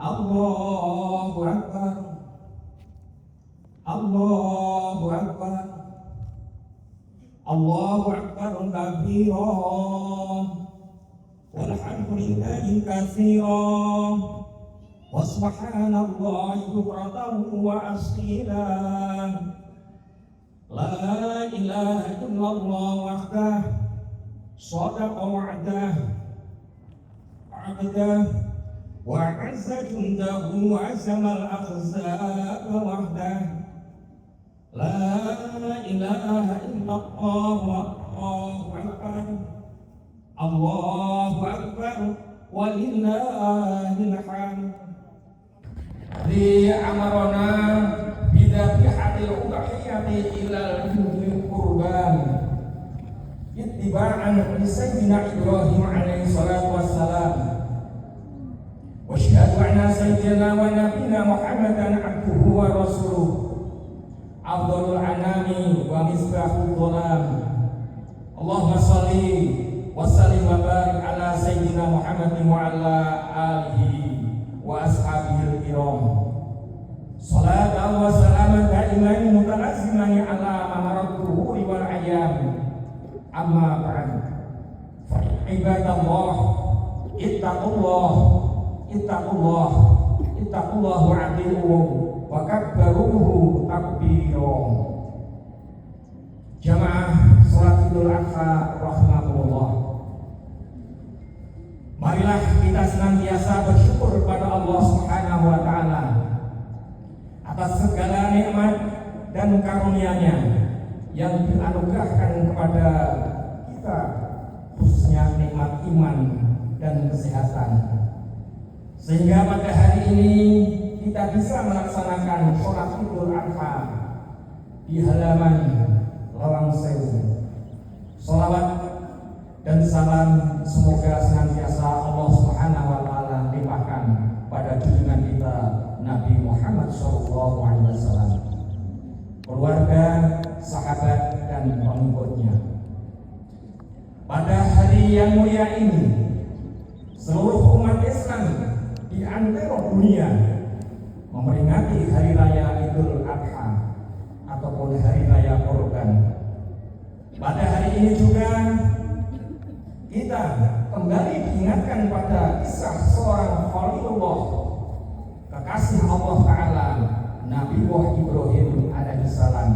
Allahu Akbar, Allahu Akbar, Allahu Akbar kabira, walhamdulillahi katsira, wa subhanallahi bukratan wa asila. La ilaha illallah wahdah, sadaqa wa'dah, abdah, wa azza jundahu wa azamal akhzab wahdah. La ilaha illallah, Allahu akbar, Allahu akbar, walillahil hamd. Li amarona bidabihatil udhiyati ilal qurban ittiba'an li sayyidina Ibrahim alaihi salatu wassalam. Wa asyhadu anna sayyidina wa nabiyina Muhammadan abduhu wa rasuluh, afdhalul anami wa misbahul dhalam. Allahumma shalli wa sallim wa barik ala sayyidina Muhammadin wa ala alihi wa ashabihi al-kiram. Salatan wa salaman daimani mutalazimani ala mamarat dhuhuri wal ayyam. Amma ba'd. Fa ibadallah, ittaqullah, ittaqullah, ittaqullah wa ati'uhu wa kabbaruhu takbira. Jamaah salat Idul Adha rahmatullah. Marilah kita senantiasa bersyukur kepada Allah Subhanahu wa taala atas segala nikmat dan karunia-Nya yang dianugerahkan kepada kita, khususnya nikmat iman dan kesehatan, sehingga pada hari ini kita bisa melaksanakan sholat Idul Adha di halaman Lawang Sewu. Sholawat dan salam semoga senantiasa Allah Subhanahu wa taala limpahkan pada junjungan kita Nabi Muhammad SAW, keluarga, sahabat dan pengikutnya. Pada hari yang mulia ini, seluruh umat Islam di antero dunia memperingati hari raya Idul Adha ataupun hari raya Kurban. Pada hari ini juga kita kembali diingatkan pada kisah seorang Khalilullah, kekasih Allah Ta'ala, Nabi Ibrahim alaihissalam,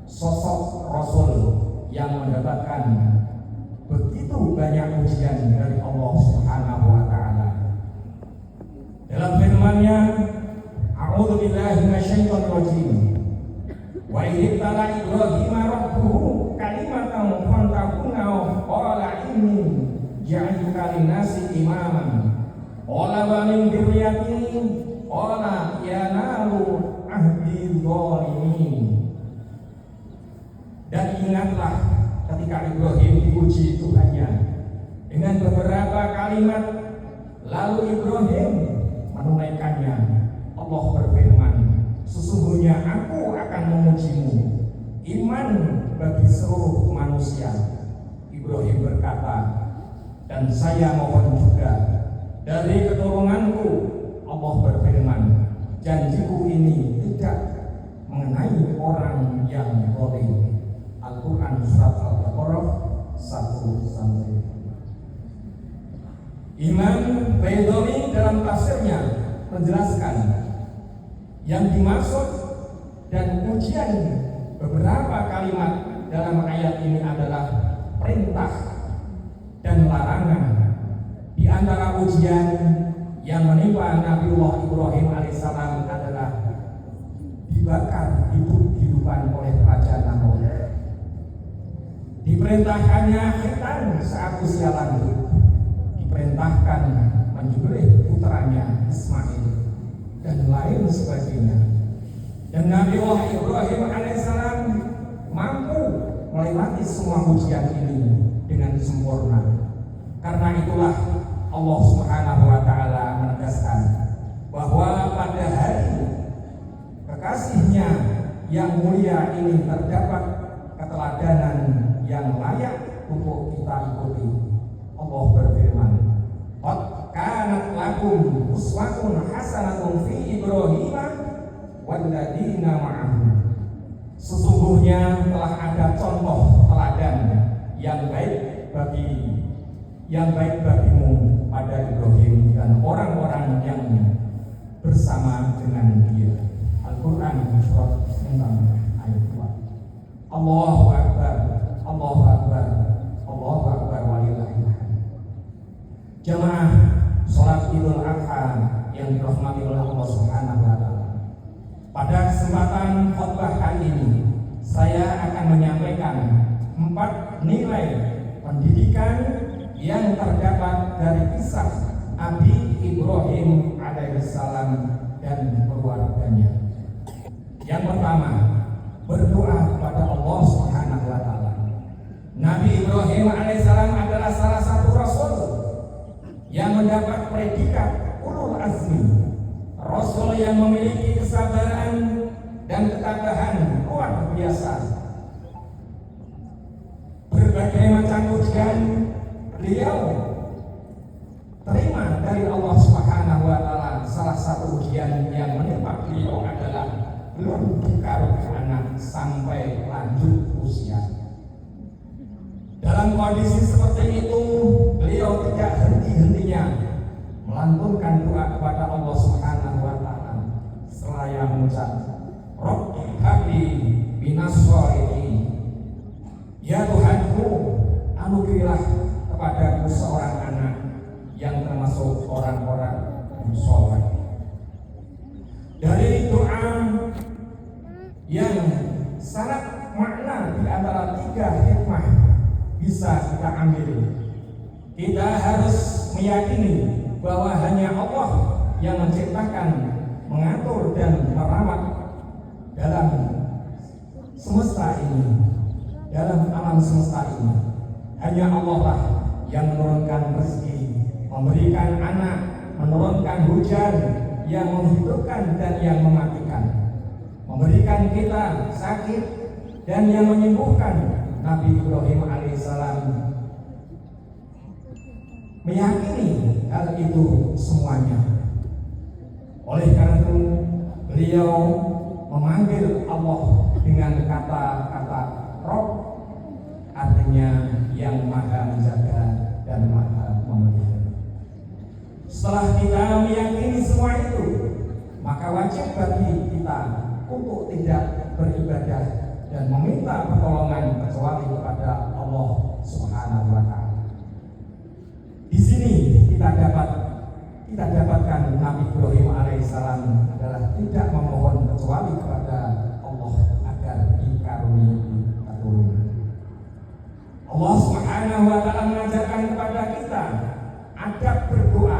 sosok Rasul yang mendapatkan begitu banyak ujian dari Allah Subhanahu wa Ta'ala. Dalam firman-Nya, A'udzu billahi minasyaitonir rajim. Wa idh tala Ibrahim rabbuhu kalimatan fantaquna qala inni ja'aluka lin-nasi imaman. Qala wa min dzurriyyati qala ya naru ahdi dzalimin. Dan ingatlah ketika Ibrahim diuji Tuhannya dengan beberapa kalimat, lalu Ibrahim menunaikannya. Allah berfirman, sesungguhnya aku akan memujimu, iman bagi seluruh manusia. Ibrahim berkata, dan saya mohon juga dari keturunanku. Allah berfirman, janjiku ini tidak mengenai orang yang zalim. Al-Quran surat Al-Baqarah 1-5. Imam Baydhami dalam tafsirnya menjelaskan yang dimaksud dan ujian beberapa kalimat dalam ayat ini adalah perintah dan larangan. Di antara ujian yang menimpa Nabiullah Ibrahim alaihissalam adalah dibakar hidup-hidupan oleh Raja Namrud. Diperintahkannya hitam saat usia lanjut, diperintahkan menyembelih putranya Ismail dan lain sebagainya. Dan Nabiullah Ibrahim alaihissalam mampu melewati semua ujian ini dengan sempurna. Karena itulah Allah Subhanahu wa taala menegaskan bahwa pada hari kekasihnya yang mulia ini terdapat keteladanan yang layak untuk kita ikuti. Allah berfirman, "Qad kanat lakum uswatun hasanah mala'ul ladzina ma'ahu. Sesungguhnya telah ada contoh teladan yang baik bagimu pada Ibrahim dan orang-orang yang bersama dengan dia. Al-Quran surat 9 ayat 2. Allahu Akbar, Allahu Akbar, Allahu Akbar walillahil hamd. Jamaah sholat Idul Adha yang dirahmati oleh Allah Subhanahu wa taala. Pada kesempatan khutbah kali ini saya akan menyampaikan 4 nilai pendidikan yang terdapat dari kisah Nabi Ibrahim alaihissalam dan keluarganya. Yang pertama, berdoa kepada Allah Subhanahu wa taala. Nabi Ibrahim alaihissalam adalah salah satu rasul yang mendapat predikat ulul azmi, rasul yang memiliki kesabaran dan ketabahan luar biasa. Berbagai macam ujian beliau terima dari Allah Subhanahu wa taala. Salah satu ujian yang menimpa beliau adalah belum dikaruniai anak sampai lanjut usia. Dalam kondisi seperti itu, beliau tidak henti-hentinya melantunkan doa kepada Allah Subhanahu wa taala seraya mengucap, Rabbi habli minas sholihin. Ya Tuhanku, anugerahilah kepadaku seorang anak yang termasuk orang-orang yang soleh. Dari doa yang sangat makna di antara 3 hikmah bisa kita ambil. Kita harus meyakini bahwa hanya Allah yang menciptakan, mengatur dan merawat dalam semesta ini, dalam alam semesta ini. Hanya Allah lah yang menurunkan rezeki, memberikan anak, menurunkan hujan, yang menghidupkan dan yang mematikan, memberikan kita sakit dan yang menyembuhkan. Nabi Ibrahim alaihissalam meyakini hal itu semuanya. Oleh karena itu beliau memanggil Allah dengan kata-kata Rob, artinya yang maha menjaga dan maha memelihara. Setelah kita meyakini semua itu, maka wajib bagi kita untuk tidak beribadah dan meminta pertolongan kecuali kepada Allah Subhanahu wa taala. Di sini kita dapatkan Nabi Ibrahim alaihissalam adalah tidak memohon kecuali kepada Allah agar dikaruniai keturunan. Allah Subhanahu wa taala mengajarkan kepada kita adab berdoa.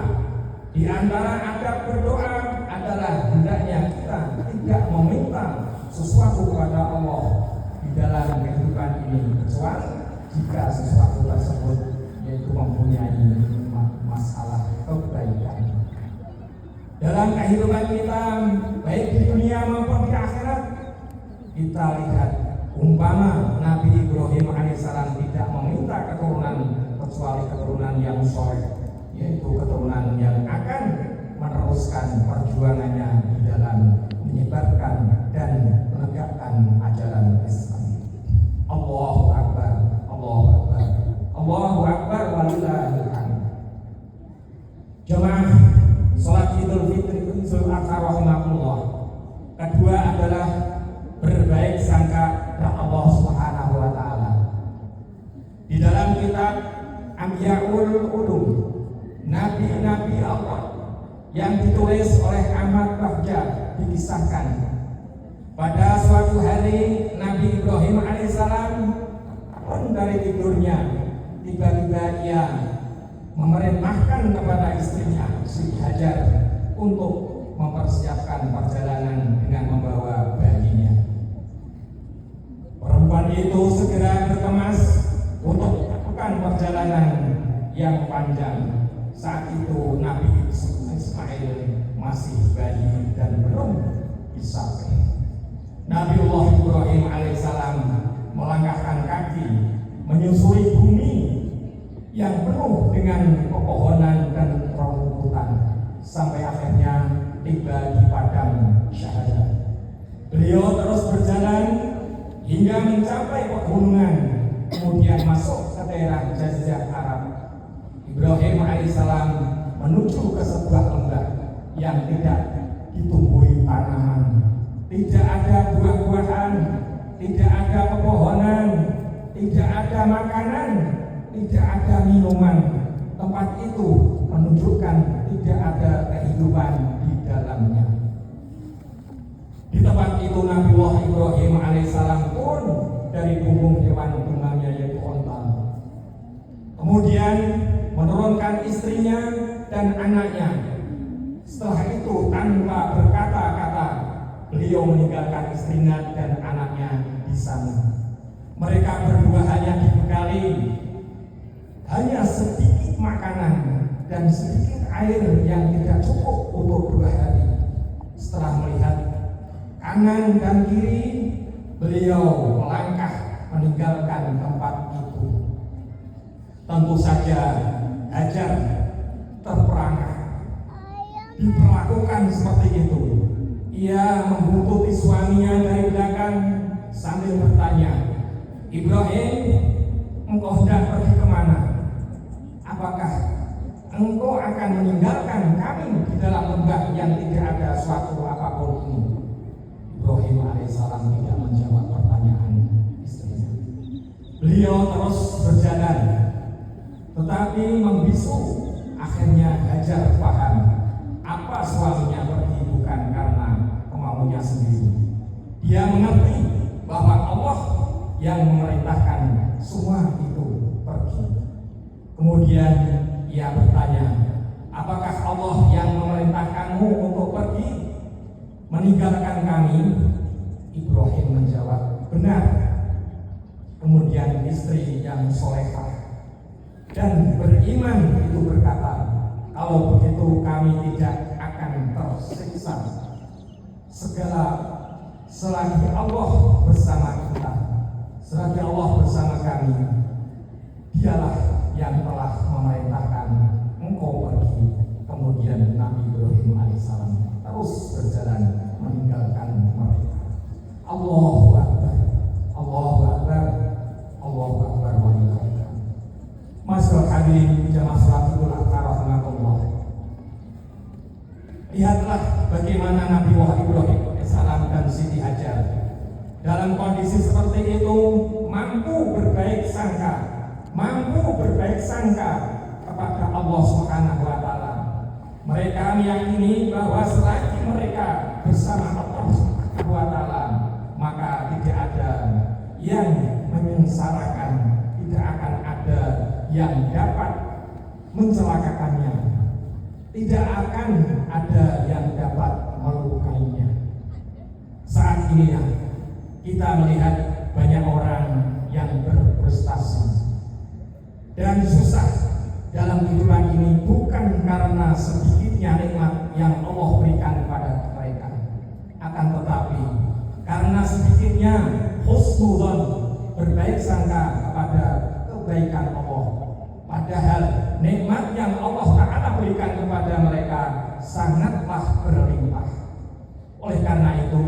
Di antara adab berdoa adalah hendaknya kita tidak meminta sesuatu kepada Allah di dalam kehidupan ini kecuali jika sesuatu tersebut yaitu mempunyai masalah kebaikan. Dalam kehidupan kita baik di dunia maupun di akhirat, kita lihat umpama Nabi Ibrahim alaihissalam tidak meminta keturunan kecuali keturunan yang soleh, yaitu keturunan yang akan meneruskan perjuangannya di dalam menyebarkan dan menegakkan ajaran Islam. Allahu Akbar, Allahu Akbar, Allahu Akbar walillahil hamd. Jemaah salat Idul Fitri Idul Adha rahimakumullah. Kedua adalah berbaik sangka kepada Allah Subhanahu wa taala. Di dalam kitab Amyaul Ulum, Nabi-nabi Allah yang ditulis oleh Ahmad Bahjah dikisahkan pada suatu hari Nabi Ibrahim alaihissalam bangun dari tidurnya, tiba-tiba ia memerintahkan kepada istrinya Siti Hajar untuk mempersiapkan perjalanan dengan membawa bayinya. Perempuan itu segera berkemas untuk melakukan perjalanan yang panjang. Saat itu Nabi Ismail masih bayi dan belum bisa. Nabiullah Ibrahim alaihissalam melangkahkan kaki menyusuri bumi yang penuh dengan pepohonan dan rumputan sampai akhirnya tiba di padang syahadat. Beliau terus berjalan hingga mencapai pegunungan, kemudian masuk ke daerah Jazirah Arab. Ibrahim alaihissalam menuju ke sebuah lembah yang tidak ditumbuhi tanaman, tidak ada buah-buahan, tidak ada pepohonan, tidak ada makanan, tidak ada minuman. Tempat itu menunjukkan tidak ada kehidupan di dalamnya. Di tempat itu Nabiullah Ibrahim alaihissalam pun dari punggung hewan tunggannya yaitu onta. Kemudian menurunkan istrinya dan anaknya. Setelah itu tanpa berkata-kata beliau meninggalkan istrinya dan anaknya di sana. Mereka berdua hanya dibekali hanya sedikit makanan dan sedikit air yang tidak cukup untuk 2 hari. Setelah melihat kanan dan kiri, beliau melangkah meninggalkan tempat itu. Tentu saja Hajar terperangah diperlakukan seperti itu. Ia membuntuti suaminya dari belakang sambil bertanya, "Ibrahim, engkau hendak pergi kemana? Apakah engkau akan meninggalkan kami di dalam lembah yang tidak ada suatu apapun ini?" Ibrahim alaihissalam tidak menjawab pertanyaan istrinya. Beliau terus berjalan, tetapi membisu. Akhirnya Hajar paham apa suaminya pergi bukan karena kemauannya sendiri. Dia mengerti bahwa Allah yang memerintahkan semua itu pergi. Kemudian ia bertanya, "Apakah Allah yang memerintahkanmu untuk pergi meninggalkan kami?" Ibrahim menjawab, "Benar." Kemudian istri yang solehah dan beriman itu berkata, "Kalau begitu kami tidak akan tersiksa selagi Allah bersama kita, selagi Allah bersama kami. Dialah yang telah memerintahkan engkau pergi." Kemudian Nabi Ibrahim alaihissalam terus berjalan meninggalkan mereka. Allahu Akbar, Allahu Akbar, Allahu Akbar walillahil hamd. Masyaallah hadirin jamaah salatul rahmatullah. Lihatlah bagaimana Nabi Ibrahim alaihissalam dan Siti Hajar dalam kondisi seperti itu mampu berbaik sangka kepada Allah Subhanahu wa taala. Mereka meyakini bahwa selagi mereka bersama Allah Subhanahu wa taala, maka tidak ada yang menyengsarakan, tidak akan ada yang dapat mencelakakannya, tidak akan ada yang dapat melukainya. Saat ini kita melihat banyak orang yang berprestasi dan susah dalam kehidupan ini bukan karena sedikitnya nikmat yang Allah berikan kepada mereka, akan tetapi karena sedikitnya husnudzon, berbaik sangka kepada kebaikan Allah. Padahal nikmat yang Allah Ta'ala berikan kepada mereka sangatlah berlimpah. Oleh karena itu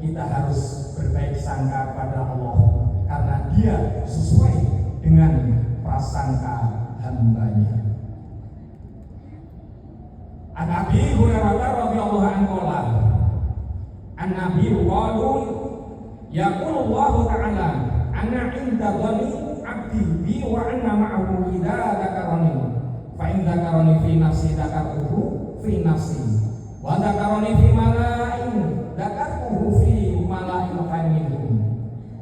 kita harus berbaik sangka pada Allah, karena Dia sesuai dengan prasangka hambanya. An Abi Hurairah radhiyallahu anhu an-Nabi qalu yaqulullahu ta'ala ana inda dhani abdi bi wa anna ma'ahu idza dzakarani fa in dzakarani fi nafsi dzakartuhu fi nafsi wa dzakarani fi mala'in dzakartuhu fi mala'in khairin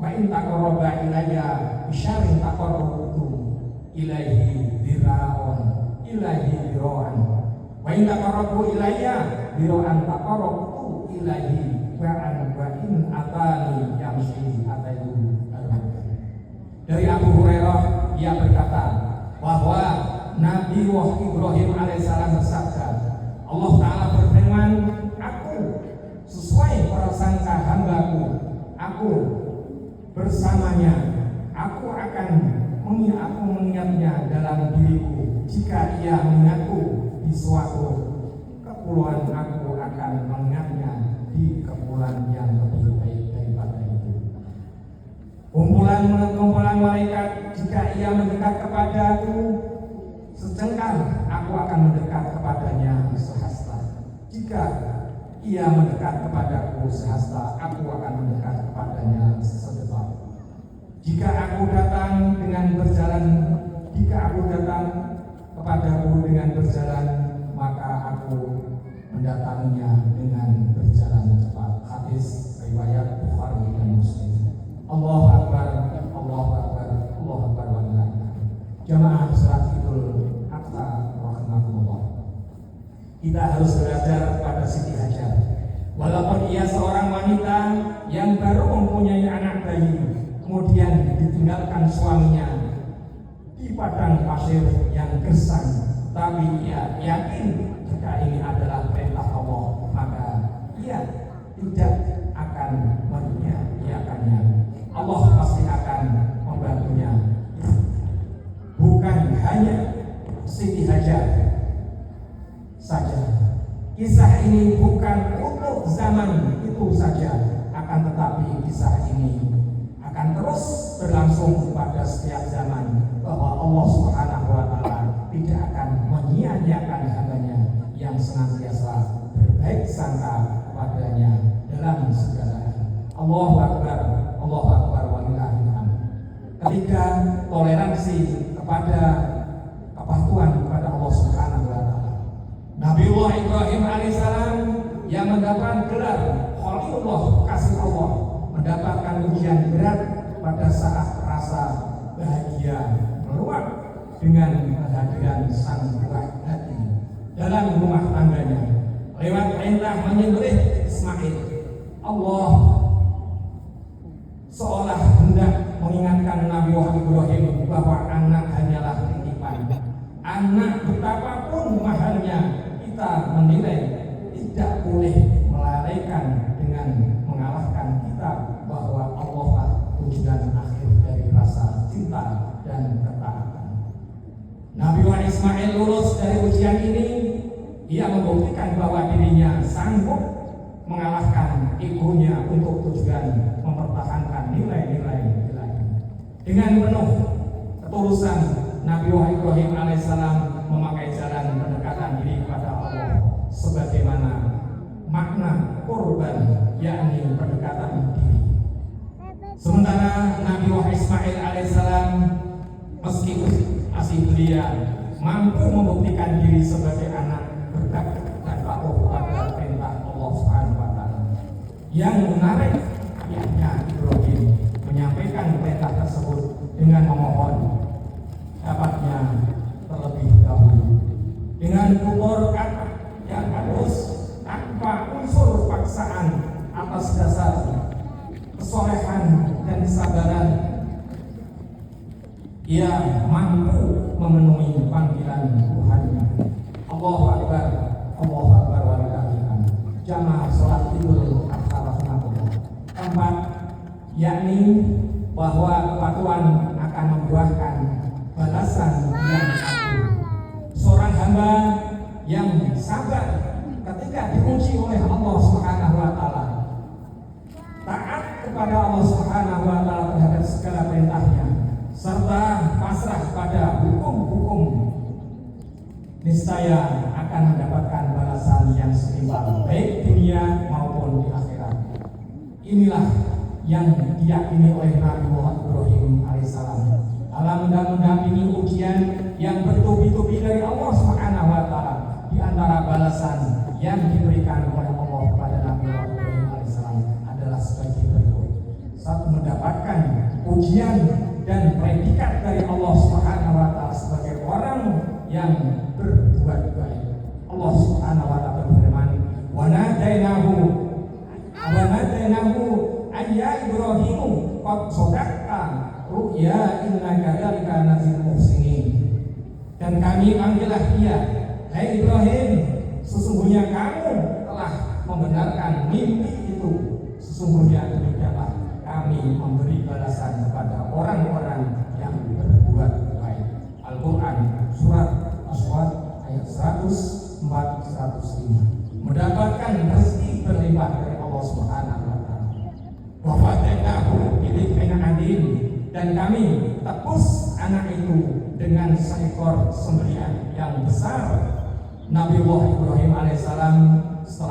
wa in taqarraba ilayya bi syarrin taqarrabtu ilaihi dira'an wa in taqarrabu ilayya dira'an taqarrabtu ilaihi ba'an wa in atani yamshi ataitu. Dari Abu Hurairah ia berkata bahwa Nabi Ibrahim alaihissalam bersabda, Allah Ta'ala berfirman, "Aku sesuai prasangka hambaku, aku bersamanya, aku mengingatnya dalam diriku. Jika ia mengingatku di suatu kepulauan, aku akan mengingatnya di kepulauan yang lebih baik." Jika ia mendekat kepadaku sehasta, aku akan mendekat kepadanya sedekat. Jika aku datang kepadaku dengan berjalan, maka aku mendatanginya dengan berjalan cepat. Hadis riwayat Bukhari dan Muslim. Allahu Akbar, Allahu Akbar, Allahu Akbar walillahi. Jamaah salat Idul Adha rahimakumullah. Kita harus belajar pada Siti Hajar. Walaupun ia seorang wanita yang baru mempunyai anak bayi, kemudian ditinggalkan suaminya di padang pasir yang gersang, tapi ia yakin jika ini adalah perintah Allah, maka ia tidak akan menyia-nyiakannya. Allah pasti akan membantunya. Bukan hanya Siti Hajar saja. Kisah ini bukan untuk zaman itu saja, akan tetapi kisah ini akan terus berlangsung pada setiap zaman, bahwa Allah Subhanahu wa Ta'ala tidak akan menyia-nyiakan hambanya yang senantiasa berbaik sangka kepadanya dalam segala hal. Allahu Akbar, Allahu Akbar walillahil hamd. Ketiga, toleransi kepada kepatuhan kepada Allah Subhanahu wa Ta'ala. Nabiullah Ibrahim alaihissalam yang mendapat gelar Khalilullah, kasih Allah, mendapatkan ujian berat pada saat rasa bahagia meluap dengan kehadiran sang buah hati dalam rumah tangganya. Lewat perintah menyembelih Ismail, Allah seolah hendak mengingatkan Nabi Ibrahim bahwa anak hanyalah titipan. Anak betapapun mahalnya, kita menilai tidak boleh melalaikan dengan mengalahkan kita bahwa Allah lah tujuan akhir dari rasa cinta dan ketaatan. Nabi Ismail lulus dari ujian ini. Ia membuktikan bahwa dirinya sanggup mengalahkan egonya untuk tujuan mempertahankan nilai-nilai ilahi. Dengan penuh ketulusan, Nabi Ibrahim alaihissalam memakai jalan pendekatan diri kepada Allah sebagaimana makna kurban, yakni pendekatan diri. Sementara Nabi Ismail alaihissalam meski masih belia mampu membuktikan diri sebagai anak berkat dan patuh pada perintah Allah Subhanahu wa Ta'ala. Yang menarik ayahnya Ibrahim menyampaikan perintah tersebut dengan memohon dapatnya terlebih dahulu dengan tutur kata yang halus tanpa unsur paksaan atas dasar kesolehan dan kesabaran. Ia mampu memenuhi panggilan Tuhannya. Allahu Akbar, Allahu Akbar walillahil hamd. Jamaah salat Idul Adha rahimakumullah. Keempat, yakni bahwa kepatuhan akan membuahkan balasan yang adil. Seorang hamba yang sabar ketika diuji oleh Allah Subhanahu wa Ta'ala, taat kepada Allah Subhanahu wa Ta'ala terhadap segala perintahnya, serta pasrah pada hukum-hukum, niscaya akan mendapatkan balasan yang setimpal baik dunia maupun di akhirat. Inilah yang diyakini oleh Nabi Ibrahim alaihissalam dalam mendampingi ujian yang bertubi-tubi dari Allah Subhanahu wa Ta'ala. Di antara balasan yang diberikan oleh Allah kepada Nabi Ibrahim alaihissalam adalah sebagai berikut. Satu, mendapatkan ujian dan predikat dari Allah Subhanahu wa Ta'ala sebagai orang yang berbuat baik. Allah Subhanahu wa Ta'ala berfirman, "Wa nadainahu ayya Ibrahimu qad sadaqta ru'ya innaka dzalika nazil muhsinin." Dan kami panggillah dia, "Hai Ibrahim, sesungguhnya kamu telah membenarkan mimpi itu. Sesungguhnya demikianlah kami memberi balasan kepada orang-orang yang berbuat baik." Al-Quran surat As-Swad ayat 104-105. Mendapatkan rezeki berlimpah dari Allah Subhanahu wa Ta'ala. Wa fadainahu bidzikrin adzim, dan kami tebus anak itu dengan seekor sembelihan yang besar. Nabi Ibrahim alaihissalam setelah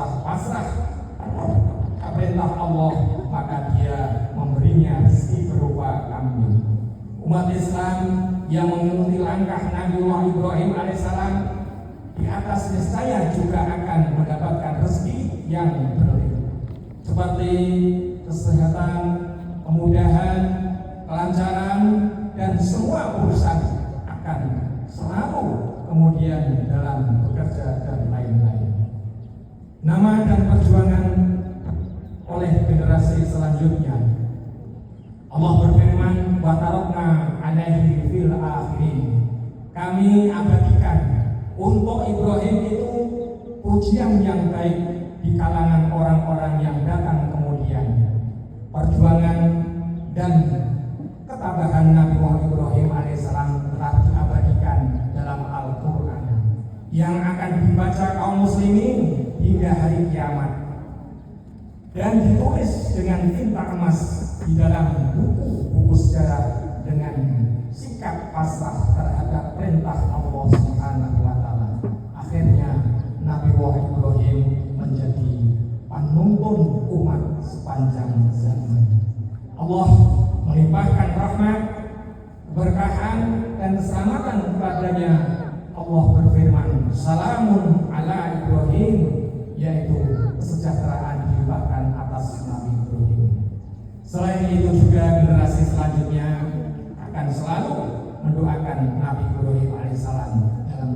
Allah, maka Dia memberinya rezeki berupa kambing. Umat Islam yang mengikuti langkah Nabiullah Ibrahim alaihissalam di atas niscaya juga akan mendapatkan rezeki yang berlimpah, seperti kesehatan, kemudahan, kelancaran, dan semua urusan akan selalu kemudian dalam bekerja dan lain-lain. Nama dan perjuangan oleh generasi selanjutnya. Allah berfirman, wa tarakna alaihi fil akhirin. Kami abadikan untuk Ibrahim itu pujian yang baik di kalangan orang-orang yang datang kemudian. Perjuangan dan ketabahan Nabi Muhammad Ibrahim alaihissalam telah diabadikan dalam Al-Quran yang akan dibaca kaum muslimin hingga hari kiamat dan ditulis dengan tinta emas di dalam buku-buku sejarah dengan sikap pasrah terhadap perintah Allah Subhanahu wa taala. Akhirnya Nabi Muhammad Ibrahim menjadi penuntun umat sepanjang zaman. Allah melimpahkan rahmat, keberkahan dan keselamatan kepadanya. Allah berfirman, salamun ala Ibrahim, yaitu kesejahteraan dilimpahkan atas Nabi Ibrahim. Selain itu juga generasi selanjutnya akan selalu mendoakan Nabi Ibrahim alaihissalam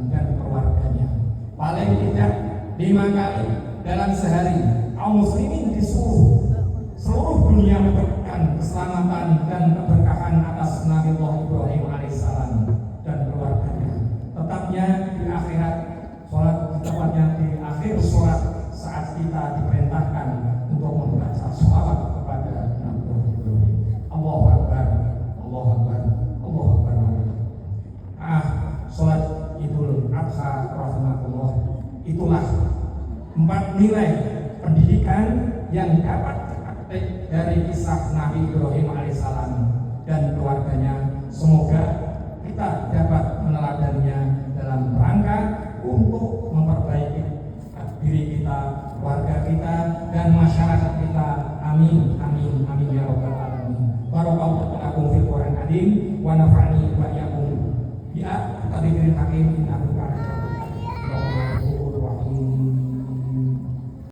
dan keluarganya. Paling tidak 5 kali dalam sehari kaum muslimin di seluruh dunia mendapatkan keselamatan dan keberkahan atas Nabi Ibrahim alaihissalam dan keluarganya. Tetapnya di akhirat sholat, tepatnya di akhir sholat saat kita diperintahkan untuk membaca sholawat kepada Nabi Ibrahim. Allahu Akbar, Allahu Akbar, Allahu Akbar. Sholat Idul Adha rahmatullah, itulah 4 nilai pendidikan yang dapat dipetik dari kisah Nabi Ibrahim alaihissalam dan keluarganya. Semoga kita dapat meneladaninya dalam rangka untuk memperbaiki diri kita, keluarga kita, dan masyarakat kita. Amin, amin, amin ya rabbal alamin. Barakallahu lakum fil Qur'an azim wa nafa'ani wa iyyakum bi ayatihi hakim innahu kana